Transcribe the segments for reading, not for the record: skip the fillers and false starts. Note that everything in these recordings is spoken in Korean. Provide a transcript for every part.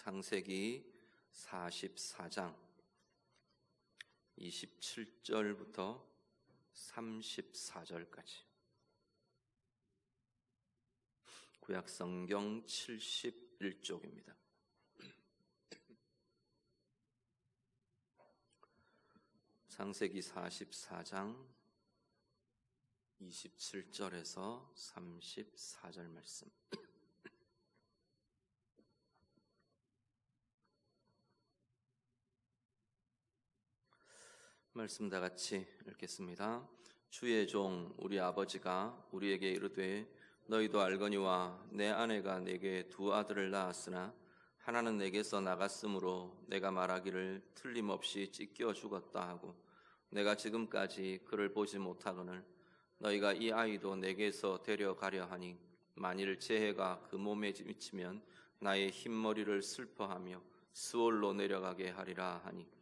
창세기 44장 27절부터 34절까지 구약성경 71쪽입니다. 창세기 44장 27절에서 34절 말씀. 말씀 다 같이 읽겠습니다. 주의 종 우리 아버지가 우리에게 이르되 너희도 알거니와 내 아내가 내게 두 아들을 낳았으나 하나는 내게서 나갔으므로 내가 말하기를 틀림없이 찢겨 죽었다 하고 내가 지금까지 그를 보지 못하거늘 너희가 이 아이도 내게서 데려가려 하니 만일 재해가 그 몸에 미치면 나의 흰머리를 슬퍼하며 스올로 내려가게 하리라 하니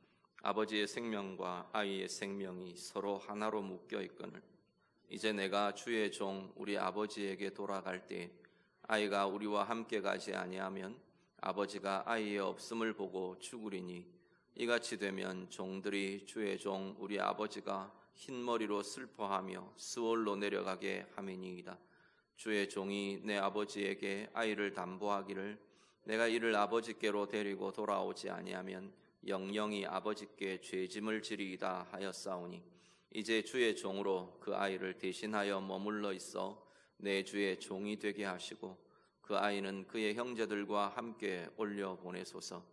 아버지의 생명과 아이의 생명이 서로 하나로 묶여 있거늘 이제 내가 주의 종 우리 아버지에게 돌아갈 때 아이가 우리와 함께 가지 아니하면 아버지가 아이의 없음을 보고 죽으리니 이같이 되면 종들이 주의 종 우리 아버지가 흰머리로 슬퍼하며 스올로 내려가게 함이니이다. 주의 종이 내 아버지에게 아이를 담보하기를 내가 이를 아버지께로 데리고 돌아오지 아니하면 영영이 아버지께 죄짐을 지리이다 하였사오니 이제 주의 종으로 그 아이를 대신하여 머물러 있어 내 주의 종이 되게 하시고 그 아이는 그의 형제들과 함께 올려 보내소서.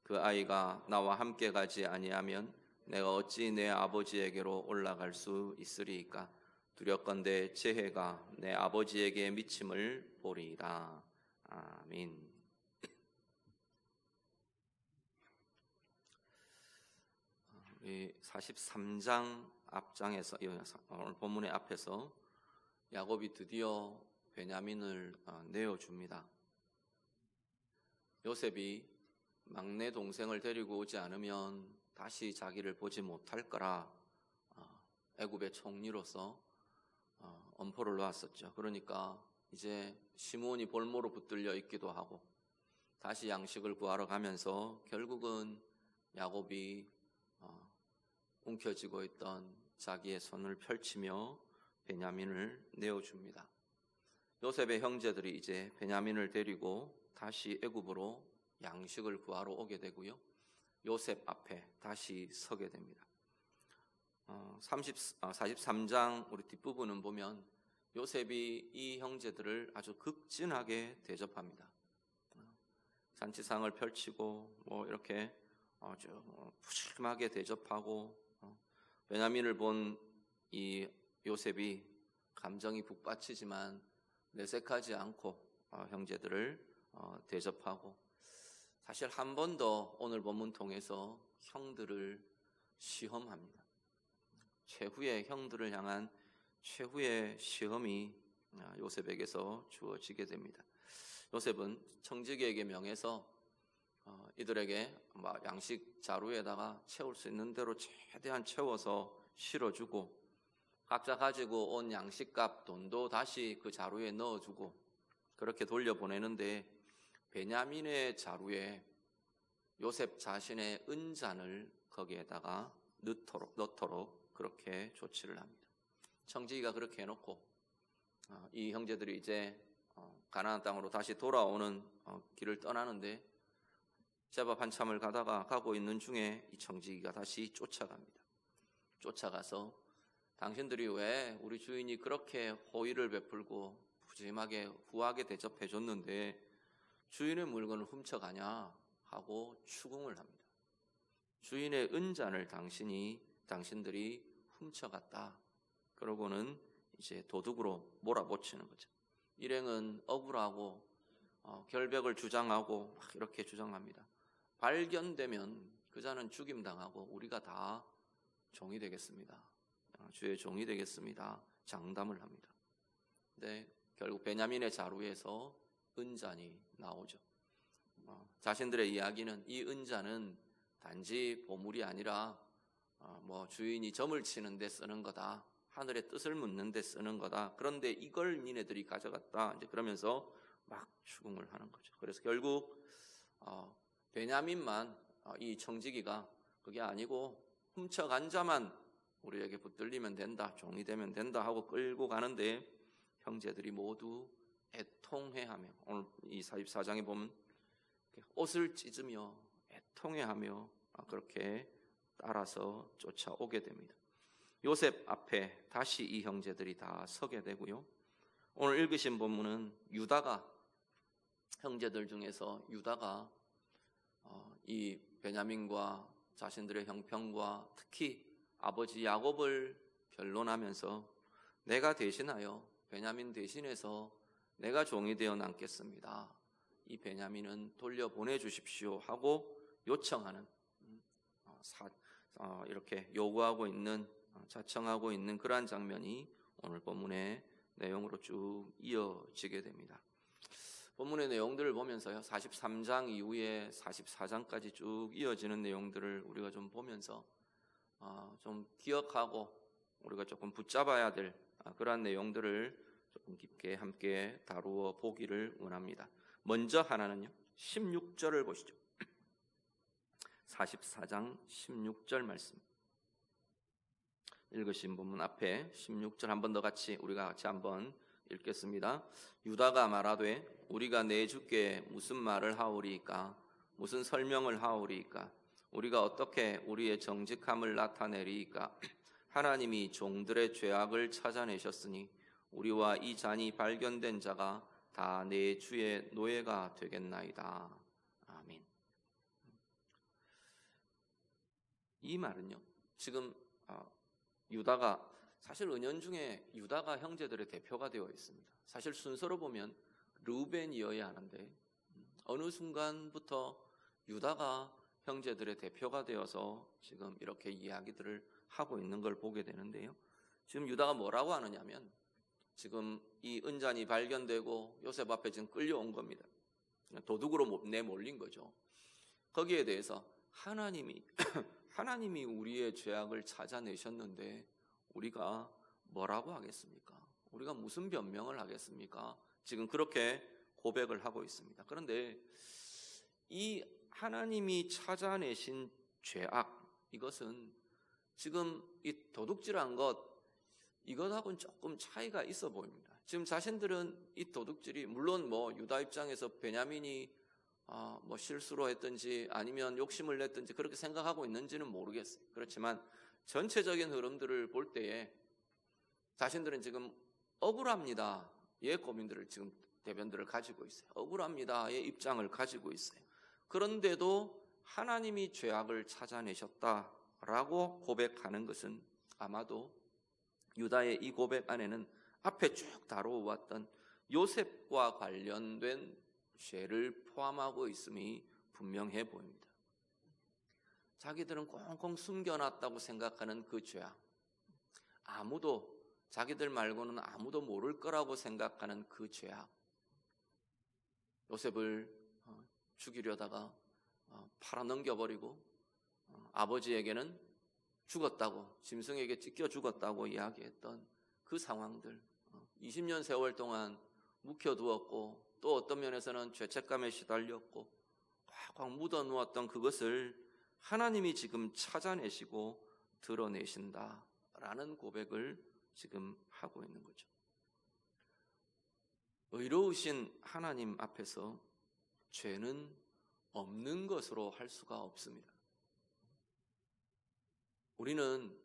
그 아이가 나와 함께 가지 아니하면 내가 어찌 내 아버지에게로 올라갈 수 있으리이까. 두렵건대 재해가 내 아버지에게 미침을 보리이다. 아멘. 우리 43장 앞장에서 오늘 본문의 앞에서 야곱이 드디어 베냐민을 내어줍니다. 요셉이 막내 동생을 데리고 오지 않으면 다시 자기를 보지 못할 거라 애굽의 총리로서 엄포를 놓았었죠. 그러니까 이제 시므온이 볼모로 붙들려 있기도 하고 다시 양식을 구하러 가면서 결국은 야곱이 움켜쥐고 있던 자기의 손을 펼치며 베냐민을 내어줍니다. 요셉의 형제들이 이제 베냐민을 데리고 다시 애굽으로 양식을 구하러 오게 되고요. 요셉 앞에 다시 서게 됩니다. 43장 우리 뒷부분은 보면 요셉이 이 형제들을 아주 극진하게 대접합니다. 잔치상을 펼치고 이렇게 아주 푸짐하게 대접하고 베냐민을 본 이 요셉이 감정이 북받치지만 내색하지 않고 형제들을 대접하고 사실 한 번 더 오늘 본문 통해서 형들을 시험합니다. 최후의 형들을 향한 최후의 시험이 요셉에게서 주어지게 됩니다. 요셉은 청지기에게 명해서 이들에게 양식 자루에다가 채울 수 있는 대로 최대한 채워서 실어주고 각자 가지고 온 양식값 돈도 다시 그 자루에 넣어주고 그렇게 돌려보내는데 베냐민의 자루에 요셉 자신의 은잔을 거기에다가 넣도록 그렇게 조치를 합니다. 청지기가 그렇게 해놓고 이 형제들이 이제 가나안 땅으로 다시 돌아오는 길을 떠나는데 제법 한참을 가고 있는 중에 이 청지기가 다시 쫓아갑니다. 쫓아가서 당신들이 왜 우리 주인이 그렇게 호의를 베풀고 푸짐하게 후하게 대접해 줬는데 주인의 물건을 훔쳐가냐 하고 추궁을 합니다. 주인의 은잔을 당신들이 훔쳐갔다. 그러고는 이제 도둑으로 몰아붙이는 거죠. 일행은 억울하고 결백을 주장하고 이렇게 주장합니다. 발견되면 그자는 죽임당하고 우리가 다 종이 되겠습니다. 주의 종이 되겠습니다. 장담을 합니다. 근데 결국 베냐민의 자루에서 은잔이 나오죠. 자신들의 이야기는 이 은잔은 단지 보물이 아니라 주인이 점을 치는 데 쓰는 거다. 하늘의 뜻을 묻는 데 쓰는 거다. 그런데 이걸 니네들이 가져갔다. 이제 그러면서 막 추궁을 하는 거죠. 그래서 결국 베냐민만 이 청지기가 그게 아니고 훔쳐간 자만 우리에게 붙들리면 된다, 종이 되면 된다 하고 끌고 가는데 형제들이 모두 애통해하며, 오늘 이 44장에 보면 옷을 찢으며 애통해하며 그렇게 따라서 쫓아오게 됩니다. 요셉 앞에 다시 이 형제들이 다 서게 되고요. 오늘 읽으신 본문은 유다가, 형제들 중에서 유다가 이 베냐민과 자신들의 형편과 특히 아버지 야곱을 변론하면서 내가 대신하여 베냐민 대신해서 내가 종이 되어 남겠습니다, 이 베냐민은 돌려보내 주십시오 하고 요청하는, 이렇게 요구하고 있는, 자청하고 있는 그러한 장면이 오늘 본문의 내용으로 쭉 이어지게 됩니다. 본문의 내용들을 보면서요, 43장 이후에 44장까지 쭉 이어지는 내용들을 우리가 좀 보면서 좀 기억하고 우리가 조금 붙잡아야 될 그러한 내용들을 조금 깊게 함께 다루어 보기를 원합니다. 먼저 하나는요, 16절을 보시죠. 44장 16절 말씀, 읽으신 본문 앞에 16절 한 번 더 우리가 같이 한번 읽겠습니다. 유다가 말하되 우리가 내 주께 무슨 말을 하오리이까? 무슨 설명을 하오리이까? 우리가 어떻게 우리의 정직함을 나타내리이까? 하나님이 종들의 죄악을 찾아내셨으니 우리와 이 잔이 발견된 자가 다 내 주의 노예가 되겠나이다. 아멘. 이 말은요, 지금 유다가, 사실 은연중에 유다가 형제들의 대표가 되어 있습니다. 사실 순서로 보면 르우벤이어야 하는데 어느 순간부터 유다가 형제들의 대표가 되어서 지금 이렇게 이야기들을 하고 있는 걸 보게 되는데요. 지금 유다가 뭐라고 하느냐면, 지금 이 은잔이 발견되고 요셉 앞에 지금 끌려온 겁니다. 도둑으로 내몰린 거죠. 거기에 대해서 하나님이 우리의 죄악을 찾아내셨는데 우리가 뭐라고 하겠습니까? 우리가 무슨 변명을 하겠습니까? 지금 그렇게 고백을 하고 있습니다. 그런데 이 하나님이 찾아내신 죄악, 이것은 지금 이 도둑질한 것, 이것하고는 조금 차이가 있어 보입니다. 지금 자신들은 이 도둑질이, 물론 유다 입장에서 베냐민이 실수로 했든지 아니면 욕심을 냈든지 그렇게 생각하고 있는지는 모르겠어요. 그렇지만 전체적인 흐름들을 볼 때에 자신들은 지금 억울합니다의 고민들을, 지금 대변들을 가지고 있어요. 억울합니다의 입장을 가지고 있어요. 그런데도 하나님이 죄악을 찾아내셨다라고 고백하는 것은 아마도 유다의 이 고백 안에는 앞에 쭉 다루어왔던 요셉과 관련된 죄를 포함하고 있음이 분명해 보입니다. 자기들은 꽁꽁 숨겨놨다고 생각하는 그 죄악, 자기들 말고는 아무도 모를 거라고 생각하는 그 죄악, 요셉을 죽이려다가 팔아넘겨버리고 아버지에게는 죽었다고, 짐승에게 찢겨 죽었다고 이야기했던 그 상황들, 20년 세월 동안 묵혀두었고 또 어떤 면에서는 죄책감에 시달렸고 꽉꽉 묻어놓았던 그것을 하나님이 지금 찾아내시고 드러내신다라는 고백을 지금 하고 있는 거죠. 의로우신 하나님 앞에서 죄는 없는 것으로 할 수가 없습니다. 우리는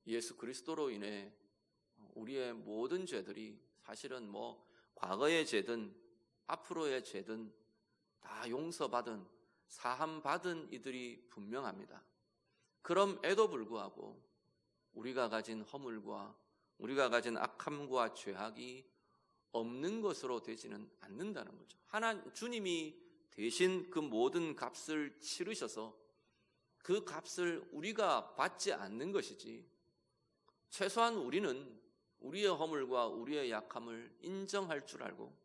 예수 그리스도로 인해 우리의 모든 죄들이 사실은 과거의 죄든 앞으로의 죄든 다 용서받은, 사함받은 이들이 분명합니다. 그럼에도 불구하고 우리가 가진 허물과 우리가 가진 악함과 죄악이 없는 것으로 되지는 않는다는 거죠. 주님이 대신 그 모든 값을 치르셔서 그 값을 우리가 받지 않는 것이지, 최소한 우리는 우리의 허물과 우리의 약함을 인정할 줄 알고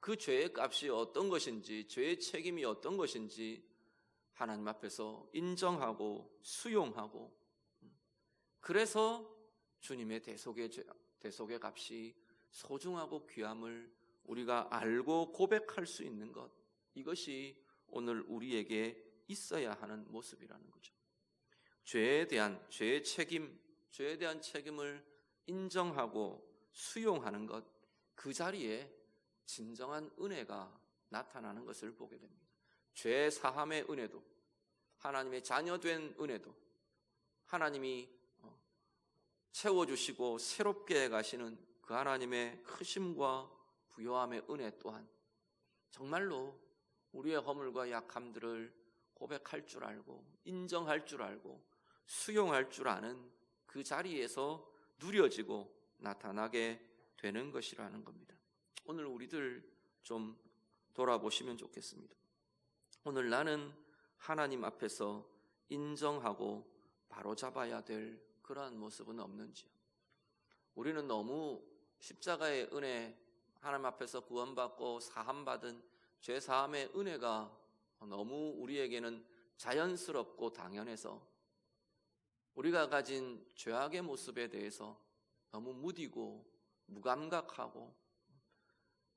그 죄의 값이 어떤 것인지, 죄의 책임이 어떤 것인지 하나님 앞에서 인정하고 수용하고, 그래서 주님의 대속의 값이 소중하고 귀함을 우리가 알고 고백할 수 있는 것, 이것이 오늘 우리에게 있어야 하는 모습이라는 거죠. 죄에 대한 책임을 인정하고 수용하는 것, 그 자리에 진정한 은혜가 나타나는 것을 보게 됩니다. 죄 사함의 은혜도, 하나님의 자녀된 은혜도, 하나님이 채워주시고 새롭게 가시는 그 하나님의 크심과 부요함의 은혜 또한 정말로 우리의 허물과 약함들을 고백할 줄 알고 인정할 줄 알고 수용할 줄 아는 그 자리에서 누려지고 나타나게 되는 것이라는 겁니다. 오늘 우리들 좀 돌아보시면 좋겠습니다. 오늘 나는 하나님 앞에서 인정하고 바로잡아야 될 그러한 모습은 없는지요? 우리는 너무 십자가의 은혜, 하나님 앞에서 구원받고 사함받은 죄사함의 은혜가 너무 우리에게는 자연스럽고 당연해서 우리가 가진 죄악의 모습에 대해서 너무 무디고 무감각하고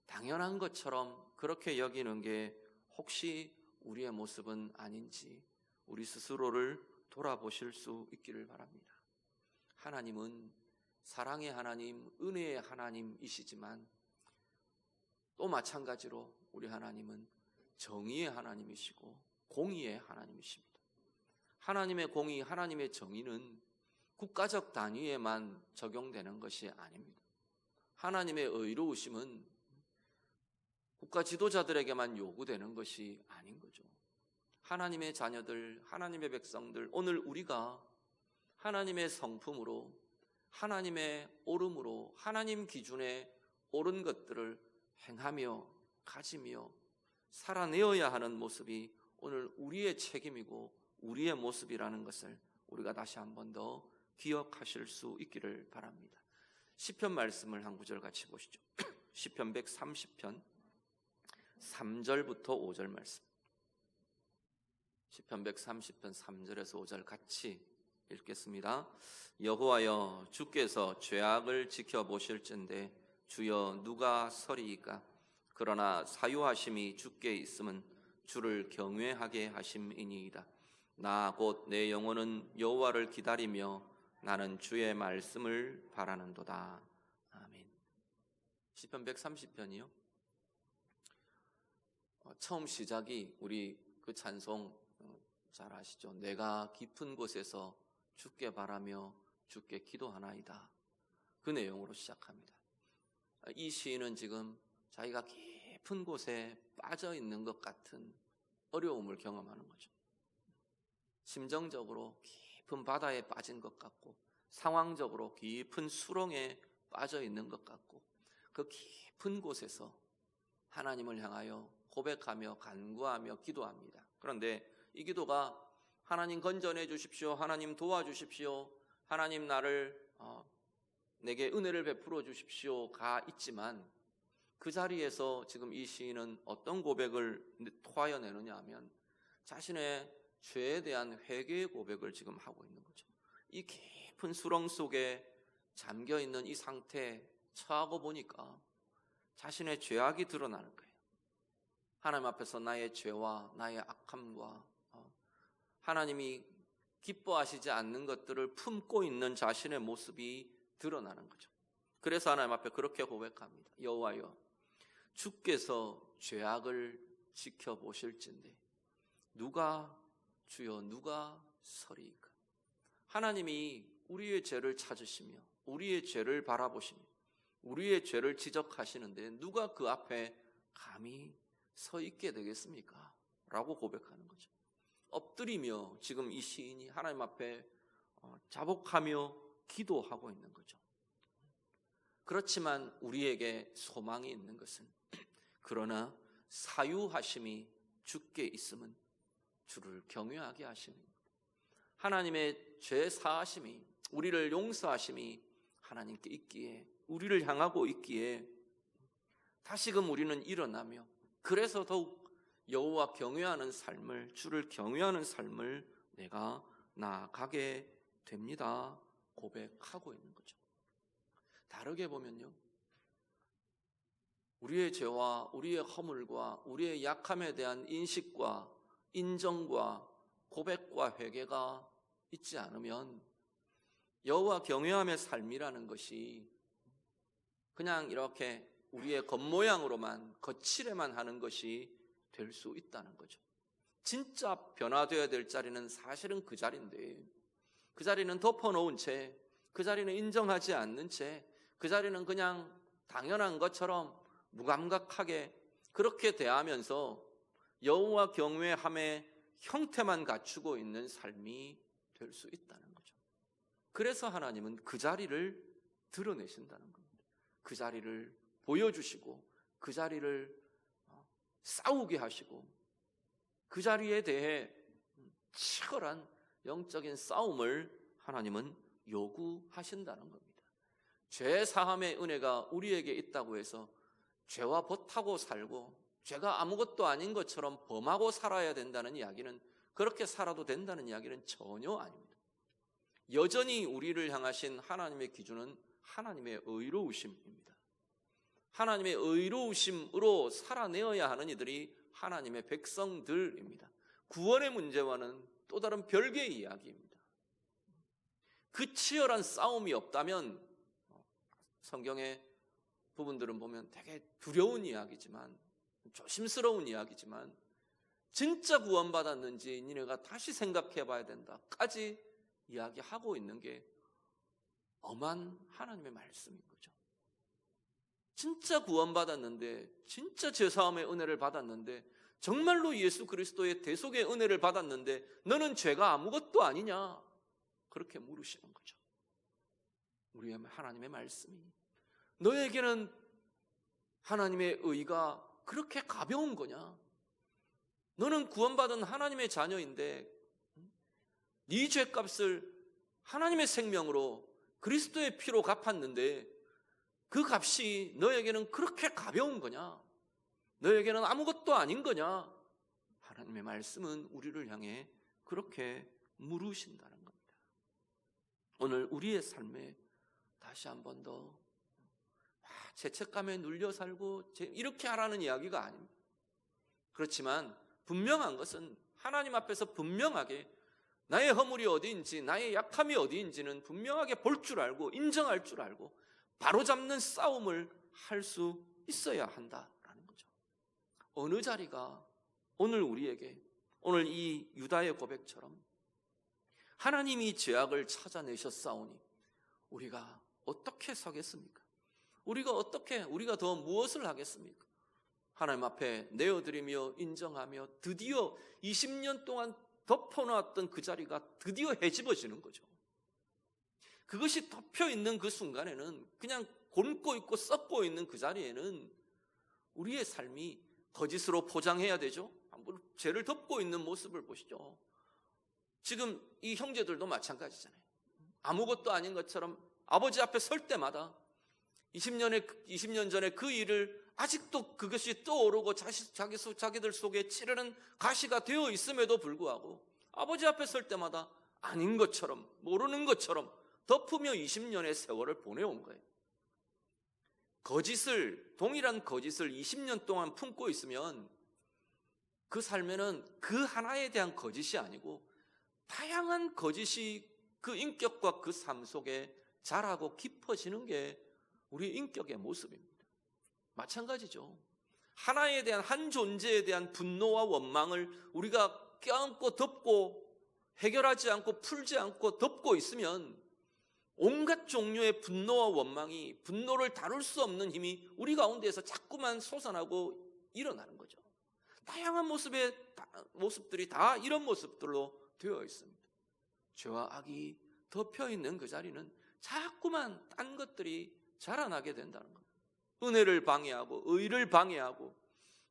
당연한 것처럼 그렇게 여기는 게 혹시 우리의 모습은 아닌지 우리 스스로를 돌아보실 수 있기를 바랍니다. 하나님은 사랑의 하나님, 은혜의 하나님이시지만 또 마찬가지로 우리 하나님은 정의의 하나님이시고 공의의 하나님이십니다. 하나님의 공의, 하나님의 정의는 국가적 단위에만 적용되는 것이 아닙니다. 하나님의 의로우심은 국가 지도자들에게만 요구되는 것이 아닌 거죠. 하나님의 자녀들, 하나님의 백성들, 오늘 우리가 하나님의 성품으로, 하나님의 옳음으로, 하나님 기준에 옳은 것들을 행하며 가지며 살아내어야 하는 모습이 오늘 우리의 책임이고 우리의 모습이라는 것을 우리가 다시 한 번 더 기억하실 수 있기를 바랍니다. 시편 말씀을 한 구절 같이 보시죠. 시편 130편 3절부터 5절 말씀. 시편 130편 3절에서 5절 같이 읽겠습니다. 여호와여, 주께서 죄악을 지켜보실진대 주여 누가 서리이까? 그러나 사유하심이 주께 있음은 주를 경외하게 하심이니이다. 나 곧 내 영혼은 여호와를 기다리며 나는 주의 말씀을 바라는도다. 아멘. 시편 130편이요. 처음 시작이 우리 그 찬송 잘 아시죠? 내가 깊은 곳에서 주께 바라며 주께 기도하나이다. 그 내용으로 시작합니다. 이 시인은 지금 자기가 깊은 곳에 빠져 있는 것 같은 어려움을 경험하는 거죠. 심정적으로 깊은 바다에 빠진 것 같고 상황적으로 깊은 수렁에 빠져 있는 것 같고 그 깊은 곳에서 하나님을 향하여 고백하며 간구하며 기도합니다. 그런데 이 기도가 하나님 건져내 주십시오, 하나님 도와주십시오, 하나님 내게 은혜를 베풀어 주십시오가 있지만 그 자리에서 지금 이 시인은 어떤 고백을 토하여내느냐 하면 자신의 죄에 대한 회개의 고백을 지금 하고 있는 거죠. 이 깊은 수렁 속에 잠겨있는 이 상태에 처하고 보니까 자신의 죄악이 드러나는 거예요. 하나님 앞에서 나의 죄와 나의 악함과 하나님이 기뻐하시지 않는 것들을 품고 있는 자신의 모습이 드러나는 거죠. 그래서 하나님 앞에 그렇게 고백합니다. 여호와여, 주께서 죄악을 지켜보실진대 주여 누가 서리이까? 하나님이 우리의 죄를 찾으시며 우리의 죄를 바라보시며 우리의 죄를 지적하시는데 누가 그 앞에 감히 서 있게 되겠습니까? 라고 고백하는 거죠. 엎드리며 지금 이 시인이 하나님 앞에 자복하며 기도하고 있는 거죠. 그렇지만 우리에게 소망이 있는 것은 그러나 사유하심이 주께 있음은 주를 경외하게 하심입니다. 하나님의 죄 사하심이, 우리를 용서하심이 하나님께 있기에, 우리를 향하고 있기에 다시금 우리는 일어나며 그래서 더욱 여호와 경외하는 삶을, 주를 경외하는 삶을 내가 나아가게 됩니다. 고백하고 있는 거죠. 다르게 보면요, 우리의 죄와 우리의 허물과 우리의 약함에 대한 인식과 인정과 고백과 회개가 있지 않으면 여호와 경외함의 삶이라는 것이 그냥 이렇게 우리의 겉모양으로만 거칠에만 하는 것이 될 수 있다는 거죠. 진짜 변화되어야 될 자리는 사실은 그 자리인데 그 자리는 덮어놓은 채, 그 자리는 인정하지 않는 채, 그 자리는 그냥 당연한 것처럼 무감각하게 그렇게 대하면서 여호와 경외함의 형태만 갖추고 있는 삶이 될 수 있다는 거죠. 그래서 하나님은 그 자리를 드러내신다는 겁니다. 그 자리를 보여주시고 그 자리를 싸우게 하시고 그 자리에 대해 치열한 영적인 싸움을 하나님은 요구하신다는 겁니다. 죄 사함의 은혜가 우리에게 있다고 해서 죄와 벗하고 살고 죄가 아무것도 아닌 것처럼 범하고 살아야 된다는 이야기는, 그렇게 살아도 된다는 이야기는 전혀 아닙니다. 여전히 우리를 향하신 하나님의 기준은 하나님의 의로우심입니다. 하나님의 의로우심으로 살아내어야 하는 이들이 하나님의 백성들입니다. 구원의 문제와는 또 다른 별개의 이야기입니다. 그 치열한 싸움이 없다면 성경의 부분들은 보면 되게 두려운 이야기지만, 조심스러운 이야기지만, 진짜 구원받았는지 니네가 다시 생각해 봐야 된다까지 이야기하고 있는 게 엄한 하나님의 말씀인 거죠. 진짜 구원받았는데, 진짜 죄사함의 은혜를 받았는데, 정말로 예수 그리스도의 대속의 은혜를 받았는데 너는 죄가 아무것도 아니냐? 그렇게 물으시는 거죠. 우리의 하나님의 말씀이 너에게는 하나님의 의가 그렇게 가벼운 거냐? 너는 구원받은 하나님의 자녀인데 네 죄값을 하나님의 생명으로 그리스도의 피로 갚았는데 그 값이 너에게는 그렇게 가벼운 거냐? 너에게는 아무것도 아닌 거냐? 하나님의 말씀은 우리를 향해 그렇게 물으신다는 겁니다. 오늘 우리의 삶에 다시 한 번 더 죄책감에 눌려 살고 이렇게 하라는 이야기가 아닙니다. 그렇지만 분명한 것은 하나님 앞에서 분명하게 나의 허물이 어디인지, 나의 약함이 어디인지는 분명하게 볼 줄 알고 인정할 줄 알고 바로잡는 싸움을 할 수 있어야 한다라는 거죠. 어느 자리가 오늘 우리에게, 오늘 이 유다의 고백처럼 하나님이 죄악을 찾아내셨사오니 우리가 어떻게 서겠습니까? 우리가 더 무엇을 하겠습니까? 하나님 앞에 내어드리며 인정하며 드디어 20년 동안 덮어놨던 그 자리가 드디어 헤집어지는 거죠. 그것이 덮여있는 그 순간에는, 그냥 곪고 있고 썩고 있는 그 자리에는 우리의 삶이 거짓으로 포장해야 되죠. 죄를 덮고 있는 모습을 보시죠. 지금 이 형제들도 마찬가지잖아요. 아무것도 아닌 것처럼 아버지 앞에 설 때마다 20년 전에 그 일을 아직도 그것이 떠오르고 자기들 속에 찌르는 가시가 되어 있음에도 불구하고 아버지 앞에 설 때마다 아닌 것처럼, 모르는 것처럼 덮으며 20년의 세월을 보내온 거예요. 동일한 거짓을 20년 동안 품고 있으면 그 삶에는 그 하나에 대한 거짓이 아니고 다양한 거짓이 그 인격과 그 삶 속에 자라고 깊어지는 게 우리 인격의 모습입니다. 마찬가지죠. 하나에 대한, 한 존재에 대한 분노와 원망을 우리가 껴안고 덮고 해결하지 않고 풀지 않고 덮고 있으면 온갖 종류의 분노와 원망이, 분노를 다룰 수 없는 힘이 우리 가운데에서 자꾸만 솟아나고 일어나는 거죠. 다양한 모습들이 다 이런 모습들로 되어 있습니다. 죄와 악이 덮여있는 그 자리는 자꾸만 딴 것들이 자라나게 된다는 겁니다. 은혜를 방해하고 의를 방해하고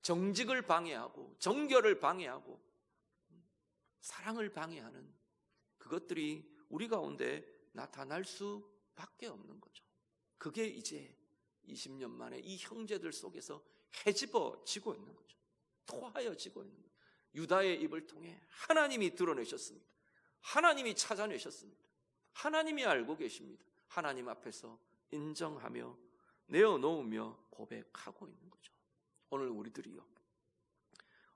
정직을 방해하고 정결을 방해하고 사랑을 방해하는 그것들이 우리 가운데 나타날 수밖에 없는 거죠. 그게 이제 20년 만에 이 형제들 속에서 헤집어지고 있는 거죠. 토하여지고 있는 거죠. 유다의 입을 통해 하나님이 드러내셨습니다. 하나님이 찾아내셨습니다. 하나님이 알고 계십니다. 하나님 앞에서 인정하며 내어놓으며 고백하고 있는 거죠. 오늘 우리들이요,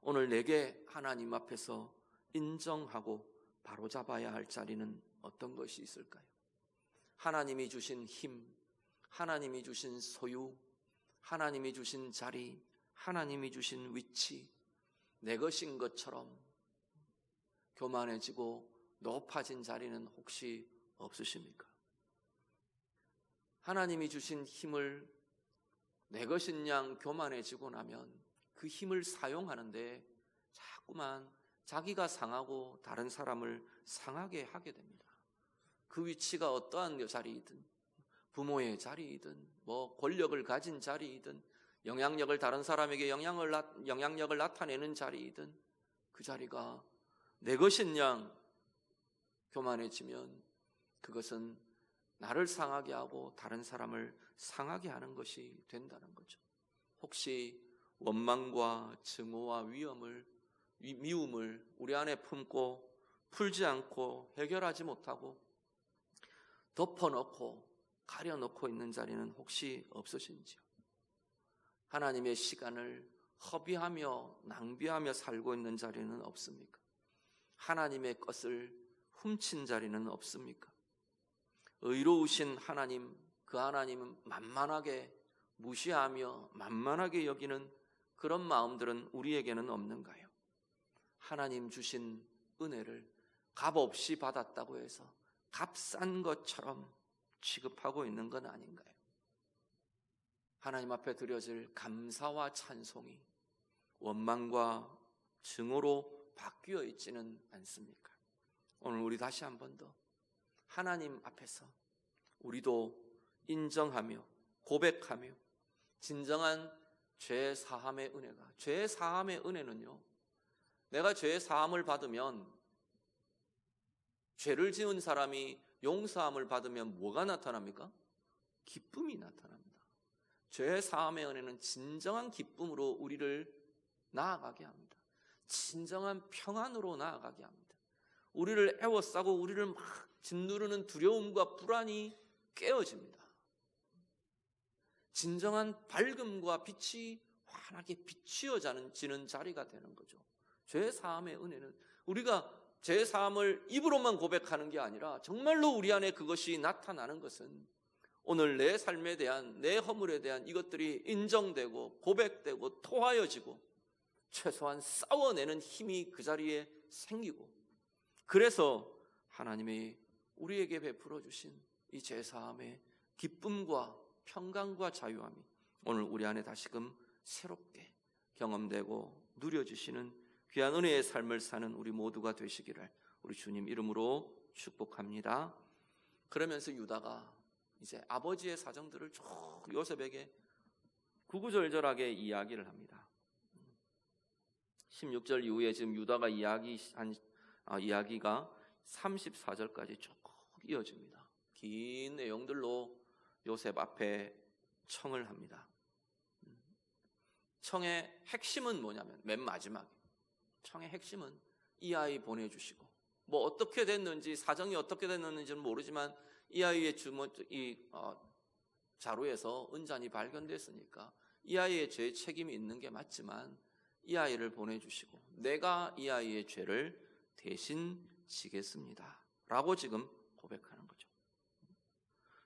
오늘 내게 하나님 앞에서 인정하고 바로잡아야 할 자리는 어떤 것이 있을까요? 하나님이 주신 힘, 하나님이 주신 소유, 하나님이 주신 자리, 하나님이 주신 위치, 내 것인 것처럼 교만해지고 높아진 자리는 혹시 없으십니까? 하나님이 주신 힘을 내 것인 양 교만해지고 나면 그 힘을 사용하는데 자꾸만 자기가 상하고 다른 사람을 상하게 하게 됩니다. 그 위치가 어떠한 자리이든, 부모의 자리이든, 권력을 가진 자리이든, 영향력을 다른 사람에게 영향력을 나타내는 자리이든, 그 자리가 내 것인 양 교만해지면 그것은 나를 상하게 하고 다른 사람을 상하게 하는 것이 된다는 거죠. 혹시 원망과 증오와 미움을 우리 안에 품고 풀지 않고 해결하지 못하고 덮어놓고 가려놓고 있는 자리는 혹시 없으신지요? 하나님의 시간을 허비하며 낭비하며 살고 있는 자리는 없습니까? 하나님의 것을 훔친 자리는 없습니까? 의로우신 하나님, 그 하나님은 만만하게 무시하며 만만하게 여기는 그런 마음들은 우리에게는 없는가요? 하나님 주신 은혜를 값없이 받았다고 해서 값싼 것처럼 취급하고 있는 건 아닌가요? 하나님 앞에 드려질 감사와 찬송이 원망과 증오로 바뀌어 있지는 않습니까? 오늘 우리 다시 한 번 더 하나님 앞에서 우리도 인정하며 고백하며 진정한 죄 사함의 은혜가, 죄 사함의 은혜는요, 내가 죄 사함을 받으면, 죄를 지은 사람이 용서함을 받으면 뭐가 나타납니까? 기쁨이 나타납니다. 죄 사함의 은혜는 진정한 기쁨으로 우리를 나아가게 합니다. 진정한 평안으로 나아가게 합니다. 우리를 애워싸고 우리를 막 짓누르는 두려움과 불안이 깨어집니다. 진정한 밝음과 빛이 환하게 비추어지는 자리가 되는 거죠. 죄 사함의 은혜는 우리가 죄 사함을 입으로만 고백하는 게 아니라 정말로 우리 안에 그것이 나타나는 것은 오늘 내 삶에 대한, 내 허물에 대한 이것들이 인정되고 고백되고 토하여지고 최소한 싸워내는 힘이 그 자리에 생기고, 그래서 하나님이 우리에게 베풀어 주신 이 죄 사함의 기쁨과 평강과 자유함이 오늘 우리 안에 다시금 새롭게 경험되고 누려주시는 귀한 은혜의 삶을 사는 우리 모두가 되시기를 우리 주님 이름으로 축복합니다. 그러면서 유다가 이제 아버지의 사정들을 쭉 요셉에게 구구절절하게 이야기를 합니다. 16절 이후에 지금 유다가 이야기한 이야기가 34절까지 쭉 이어집니다. 긴 내용들로 요셉 앞에 청을 합니다. 청의 핵심은 뭐냐면 맨 마지막에 청의 핵심은 이 아이 보내주시고, 뭐 어떻게 됐는지, 사정이 어떻게 됐는지는 모르지만 이 아이의 자루에서 은잔이 발견됐으니까 이 아이의 죄 책임이 있는 게 맞지만 이 아이를 보내주시고 내가 이 아이의 죄를 대신 지겠습니다 라고 지금 고백하는 거죠.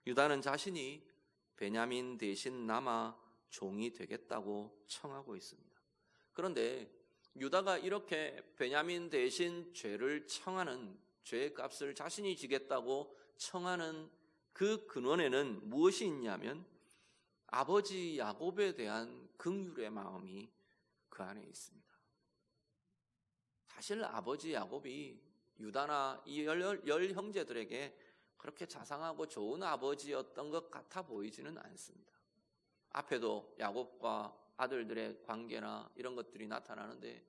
유다는 자신이 베냐민 대신 남아 종이 되겠다고 청하고 있습니다. 그런데 유다가 이렇게 베냐민 대신 죄를 청하는, 죄의 값을 자신이 지겠다고 청하는 그 근원에는 무엇이 있냐면 아버지 야곱에 대한 긍휼의 마음이 그 안에 있습니다. 사실 아버지 야곱이 유다나 이 열 형제들에게 그렇게 자상하고 좋은 아버지였던 것 같아 보이지는 않습니다. 앞에도 야곱과 아들들의 관계나 이런 것들이 나타나는데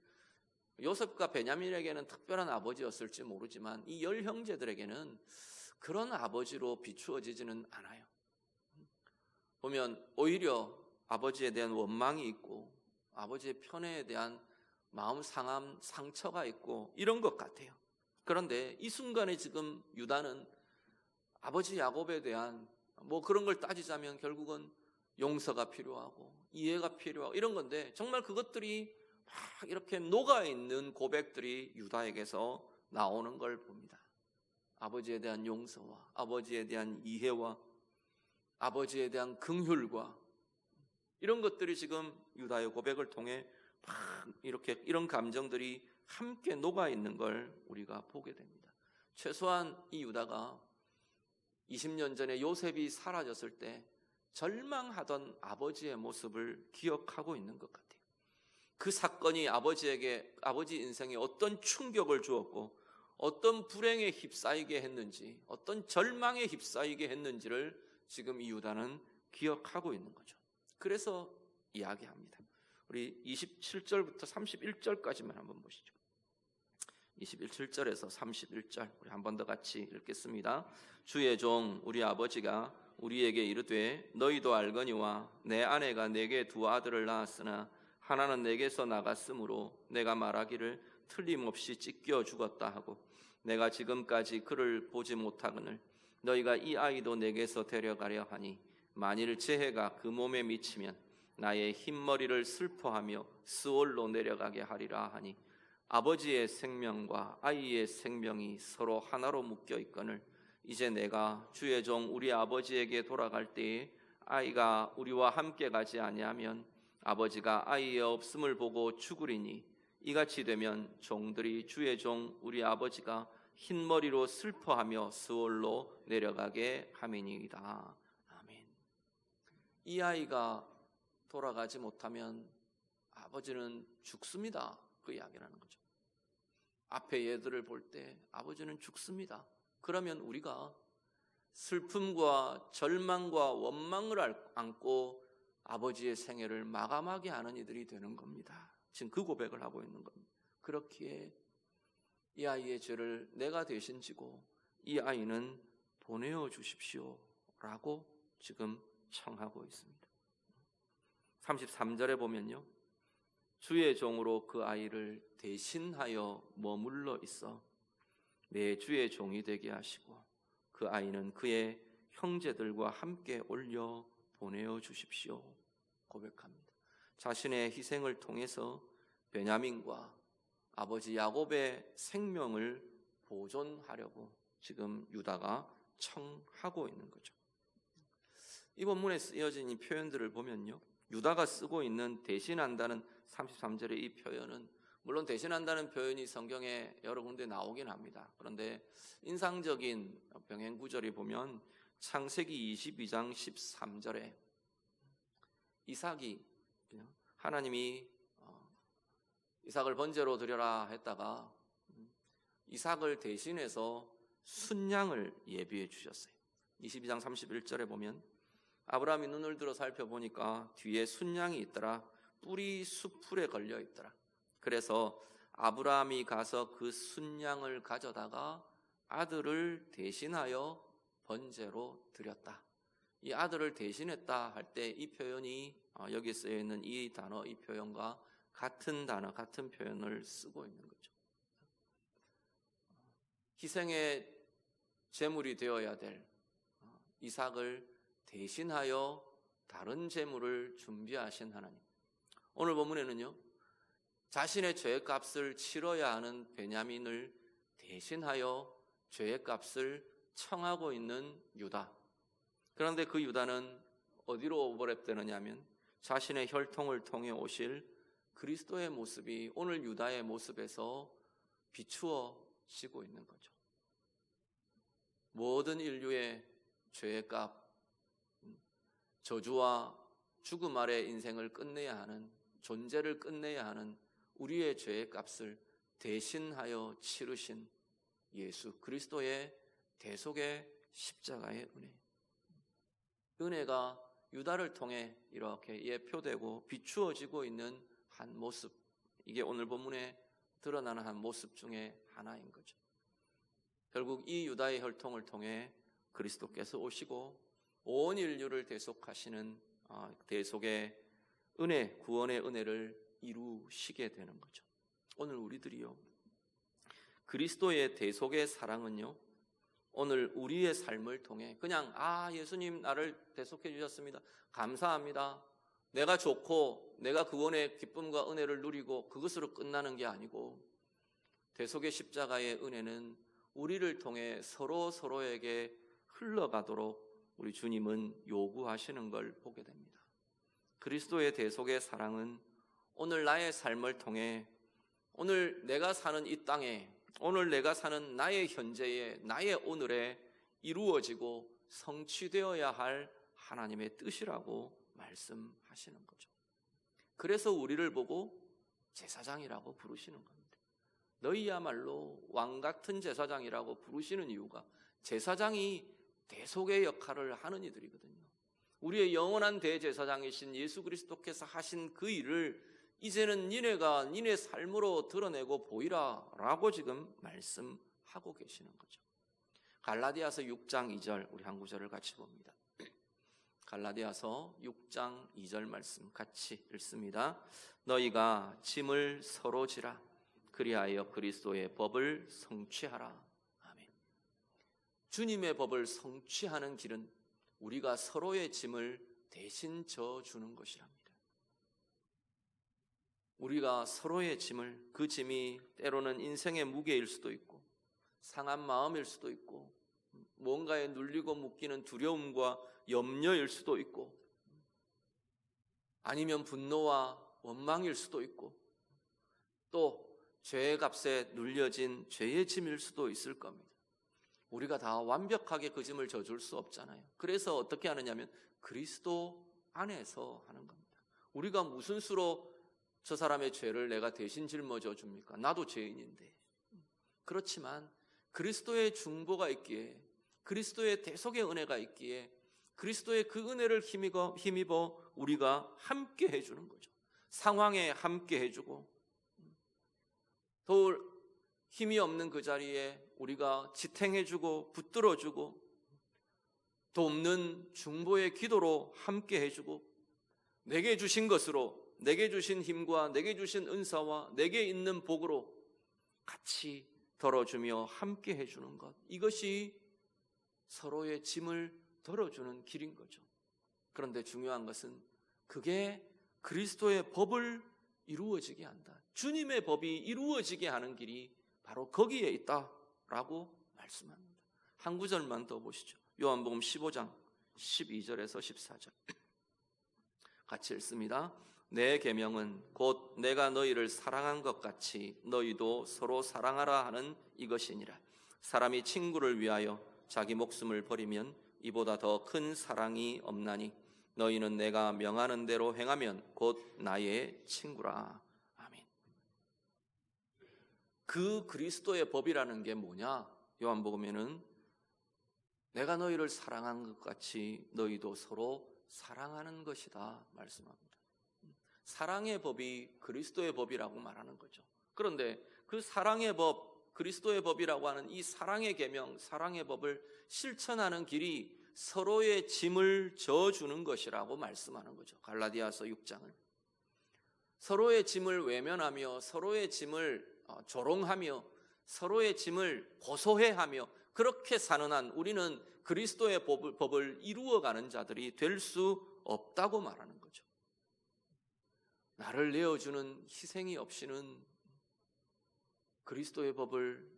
요셉과 베냐민에게는 특별한 아버지였을지 모르지만 이 열 형제들에게는 그런 아버지로 비추어지지는 않아요. 보면 오히려 아버지에 대한 원망이 있고 아버지의 편애에 대한 마음 상함, 상처가 있고 이런 것 같아요. 그런데 이 순간에 지금 유다는 아버지 야곱에 대한 그런 걸 따지자면 결국은 용서가 필요하고 이해가 필요하고 이런 건데 정말 그것들이 막 이렇게 녹아있는 고백들이 유다에게서 나오는 걸 봅니다. 아버지에 대한 용서와 아버지에 대한 이해와 아버지에 대한 긍휼과 이런 것들이 지금 유다의 고백을 통해 막 이렇게 이런 감정들이 함께 녹아있는 걸 우리가 보게 됩니다. 최소한 이 유다가 20년 전에 요셉이 사라졌을 때 절망하던 아버지의 모습을 기억하고 있는 것 같아요. 그 사건이 아버지 인생에 어떤 충격을 주었고 어떤 불행에 휩싸이게 했는지, 어떤 절망에 휩싸이게 했는지를 지금 이 유다는 기억하고 있는 거죠. 그래서 이야기합니다. 우리 27절부터 31절까지만 한번 보시죠. 27절에서 31절 우리 한 번 더 같이 읽겠습니다. 주의 종 우리 아버지가 우리에게 이르되 너희도 알거니와 내 아내가 내게 두 아들을 낳았으나 하나는 내게서 나갔으므로 내가 말하기를 틀림없이 찢겨 죽었다 하고 내가 지금까지 그를 보지 못하거늘 너희가 이 아이도 내게서 데려가려 하니 만일 재해가 그 몸에 미치면 나의 흰머리를 슬퍼하며 스올로 내려가게 하리라 하니 아버지의 생명과 아이의 생명이 서로 하나로 묶여 있거늘 이제 내가 주의 종 우리 아버지에게 돌아갈 때에 아이가 우리와 함께 가지 아니하면 아버지가 아이의 없음을 보고 죽으리니 이같이 되면 종들이 주의 종 우리 아버지가 흰머리로 슬퍼하며 스올로 내려가게 함이니이다. 아멘. 이 아이가 돌아가지 못하면 아버지는 죽습니다. 그 이야기라는 거죠. 앞에 얘들을 볼 때 아버지는 죽습니다. 그러면 우리가 슬픔과 절망과 원망을 안고 아버지의 생애를 마감하게 하는 이들이 되는 겁니다. 지금 그 고백을 하고 있는 겁니다. 그렇기에 이 아이의 죄를 내가 대신 지고 이 아이는 보내어 주십시오 라고 지금 청하고 있습니다. 33절에 보면요, 주의 종으로 그 아이를 대신하여 머물러 있어 내 주의 종이 되게 하시고 그 아이는 그의 형제들과 함께 올려 보내어 주십시오 고백합니다. 자신의 희생을 통해서 베냐민과 아버지 야곱의 생명을 보존하려고 지금 유다가 청하고 있는 거죠. 이 본문에 쓰여진 이 표현들을 보면요, 유다가 쓰고 있는 대신한다는 33절의 이 표현은 물론 대신한다는 표현이 성경에 여러 군데 나오긴 합니다. 그런데 인상적인 병행 구절이 보면 창세기 22장 13절에 이삭이 하나님이 이삭을 번제로 드려라 했다가 이삭을 대신해서 순양을 예비해 주셨어요. 22장 31절에 보면 아브라함이 눈을 들어 살펴보니까 뒤에 순양이 있더라. 뿔이 수풀에 걸려 있더라. 그래서 아브라함이 가서 그 순양을 가져다가 아들을 대신하여 번제로 드렸다. 이 아들을 대신했다 할 때 이 표현이 여기 쓰여 있는 이 단어, 이 표현과 같은 단어, 같은 표현을 쓰고 있는 거죠. 희생의 제물이 되어야 될 이삭을 대신하여 다른 제물을 준비하신 하나님. 오늘 본문에는요, 자신의 죄의 값을 치러야 하는 베냐민을 대신하여 죄의 값을 청하고 있는 유다. 그런데 그 유다는 어디로 오버랩되느냐 하면 자신의 혈통을 통해 오실 그리스도의 모습이 오늘 유다의 모습에서 비추어지고 있는 거죠. 모든 인류의 죄의 값, 저주와 죽음 아래 인생을 끝내야 하는, 존재를 끝내야 하는 우리의 죄의 값을 대신하여 치르신 예수 그리스도의 대속의 십자가의 은혜. 은혜가 유다를 통해 이렇게 예표되고 비추어지고 있는 한 모습, 이게 오늘 본문에 드러나는 한 모습 중에 하나인 거죠. 결국 이 유다의 혈통을 통해 그리스도께서 오시고 온 인류를 대속하시는 대속의 은혜, 구원의 은혜를 이루시게 되는 거죠. 오늘 우리들이요, 그리스도의 대속의 사랑은요, 오늘 우리의 삶을 통해 그냥 예수님 나를 대속해 주셨습니다, 감사합니다, 내가 좋고 내가 구원의 기쁨과 은혜를 누리고 그것으로 끝나는 게 아니고 대속의 십자가의 은혜는 우리를 통해 서로에게 흘러가도록 우리 주님은 요구하시는 걸 보게 됩니다. 그리스도의 대속의 사랑은 오늘 나의 삶을 통해 오늘 내가 사는 이 땅에, 오늘 내가 사는 나의 현재에, 나의 오늘에 이루어지고 성취되어야 할 하나님의 뜻이라고 말씀하시는 거죠. 그래서 우리를 보고 제사장이라고 부르시는 겁니다. 너희야말로 왕같은 제사장이라고 부르시는 이유가 제사장이 대속의 역할을 하는 이들이거든요. 우리의 영원한 대제사장이신 예수 그리스도께서 하신 그 일을 이제는 니네가 니네 삶으로 드러내고 보이라 라고 지금 말씀하고 계시는 거죠. 갈라디아서 6장 2절 우리 한 구절을 같이 봅니다. 갈라디아서 6장 2절 말씀 같이 읽습니다. 너희가 짐을 서로 지라 그리하여 그리스도의 법을 성취하라. 아멘. 주님의 법을 성취하는 길은 우리가 서로의 짐을 대신 져주는 것이랍니다. 우리가 서로의 짐을, 그 짐이 때로는 인생의 무게일 수도 있고 상한 마음일 수도 있고 뭔가에 눌리고 묶이는 두려움과 염려일 수도 있고 아니면 분노와 원망일 수도 있고 또 죄의 값에 눌려진 죄의 짐일 수도 있을 겁니다. 우리가 다 완벽하게 그 짐을 져줄 수 없잖아요. 그래서 어떻게 하느냐면 그리스도 안에서 하는 겁니다. 우리가 무슨 수로 저 사람의 죄를 내가 대신 짊어져 줍니까? 나도 죄인인데. 그렇지만 그리스도의 중보가 있기에, 그리스도의 대속의 은혜가 있기에 그리스도의 그 은혜를 힘입어 우리가 함께 해주는 거죠. 상황에 함께 해주고 또 힘이 없는 그 자리에 우리가 지탱해주고 붙들어주고 돕는 중보의 기도로 함께 해주고 내게 주신 것으로, 내게 주신 힘과 내게 주신 은사와 내게 있는 복으로 같이 덜어주며 함께 해주는 것, 이것이 서로의 짐을 덜어주는 길인 거죠. 그런데 중요한 것은 그게 그리스도의 법을 이루어지게 한다. 주님의 법이 이루어지게 하는 길이 바로 거기에 있다라고 말씀합니다. 한 구절만 더 보시죠. 요한복음 15장 12절에서 14절 같이 읽습니다. 내 계명은 곧 내가 너희를 사랑한 것 같이 너희도 서로 사랑하라 하는 이것이니라. 사람이 친구를 위하여 자기 목숨을 버리면 이보다 더 큰 사랑이 없나니 너희는 내가 명하는 대로 행하면 곧 나의 친구라. 아멘. 그 그리스도의 법이라는 게 뭐냐? 요한복음에는 내가 너희를 사랑한 것 같이 너희도 서로 사랑하는 것이다 말씀합니다. 사랑의 법이 그리스도의 법이라고 말하는 거죠. 그런데 그 사랑의 법, 그리스도의 법이라고 하는 이 사랑의 계명, 사랑의 법을 실천하는 길이 서로의 짐을 져주는 것이라고 말씀하는 거죠. 갈라디아서 6장은 서로의 짐을 외면하며 서로의 짐을 조롱하며 서로의 짐을 고소해하며 그렇게 사는 한 우리는 그리스도의 법을 이루어가는 자들이 될 수 없다고 말하는 거죠. 나를 내어주는 희생이 없이는 그리스도의 법을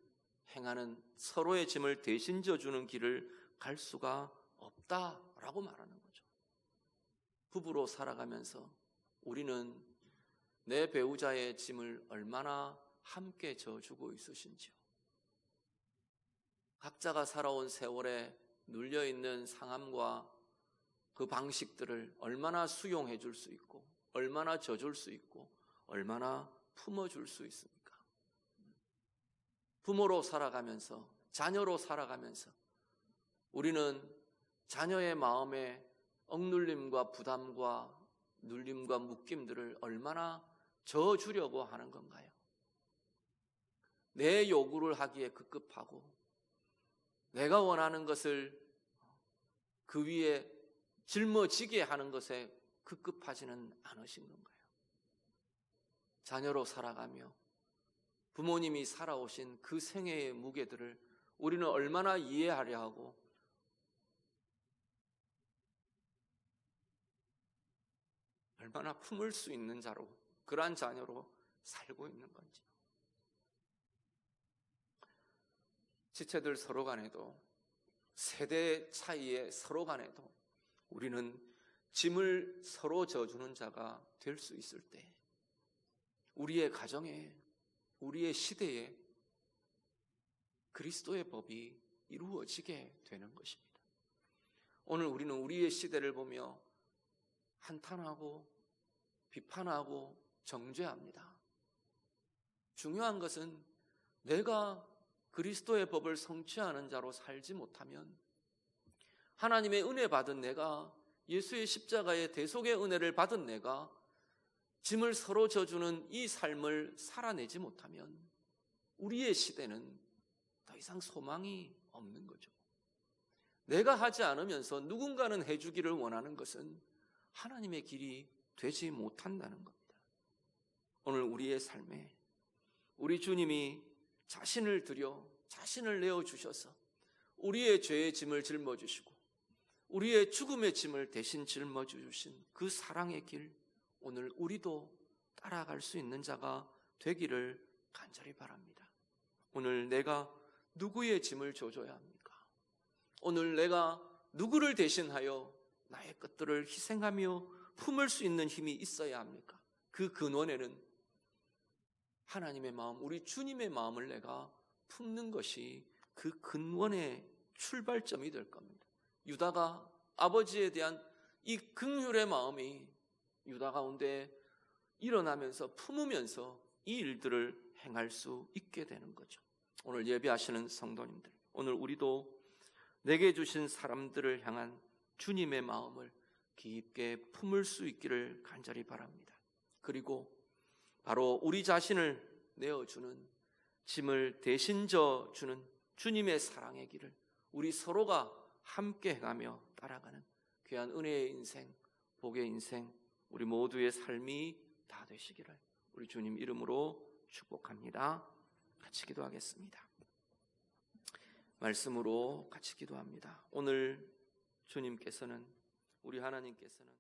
행하는, 서로의 짐을 대신 져주는 길을 갈 수가 없다라고 말하는 거죠. 부부로 살아가면서 우리는 내 배우자의 짐을 얼마나 함께 져주고 있으신지요. 각자가 살아온 세월에 눌려있는 상함과 그 방식들을 얼마나 수용해 줄 수 있고 얼마나 져줄 수 있고 얼마나 품어줄 수 있습니까? 부모로 살아가면서, 자녀로 살아가면서 우리는 자녀의 마음에 억눌림과 부담과 눌림과 묶임들을 얼마나 져주려고 하는 건가요? 내 요구를 하기에 급급하고 내가 원하는 것을 그 위에 짊어지게 하는 것에 급급하지는 않으신 건가요? 자녀로 살아가며 부모님이 살아오신 그 생애의 무게들을 우리는 얼마나 이해하려 하고 얼마나 품을 수 있는 자로, 그러한 자녀로 살고 있는 건지. 지체들 서로 간에도, 세대 차이의 서로 간에도 우리는 짐을 서로 져주는 자가 될 수 있을 때 우리의 가정에, 우리의 시대에 그리스도의 법이 이루어지게 되는 것입니다. 오늘 우리는 우리의 시대를 보며 한탄하고 비판하고 정죄합니다. 중요한 것은 내가 그리스도의 법을 성취하는 자로 살지 못하면, 하나님의 은혜 받은 내가, 예수의 십자가의 대속의 은혜를 받은 내가 짐을 서로 져주는 이 삶을 살아내지 못하면 우리의 시대는 더 이상 소망이 없는 거죠. 내가 하지 않으면서 누군가는 해주기를 원하는 것은 하나님의 길이 되지 못한다는 겁니다. 오늘 우리의 삶에 우리 주님이 자신을 들여, 자신을 내어주셔서 우리의 죄의 짐을 짊어지시고 우리의 죽음의 짐을 대신 짊어지신 그 사랑의 길, 오늘 우리도 따라갈 수 있는 자가 되기를 간절히 바랍니다. 오늘 내가 누구의 짐을 져줘야 합니까? 오늘 내가 누구를 대신하여 나의 것들을 희생하며 품을 수 있는 힘이 있어야 합니까? 그 근원에는 하나님의 마음, 우리 주님의 마음을 내가 품는 것이 그 근원의 출발점이 될 겁니다. 유다가 아버지에 대한 이 긍휼의 마음이 유다 가운데 일어나면서, 품으면서 이 일들을 행할 수 있게 되는 거죠. 오늘 예배하시는 성도님들, 오늘 우리도 내게 주신 사람들을 향한 주님의 마음을 깊게 품을 수 있기를 간절히 바랍니다. 그리고 바로 우리 자신을 내어주는, 짐을 대신 져주는 주님의 사랑의 길을 우리 서로가 함께 해가며 따라가는 귀한 은혜의 인생, 복의 인생, 우리 모두의 삶이 다 되시기를 우리 주님 이름으로 축복합니다. 같이 기도하겠습니다. 말씀으로 같이 기도합니다. 오늘 주님께서는, 우리 하나님께서는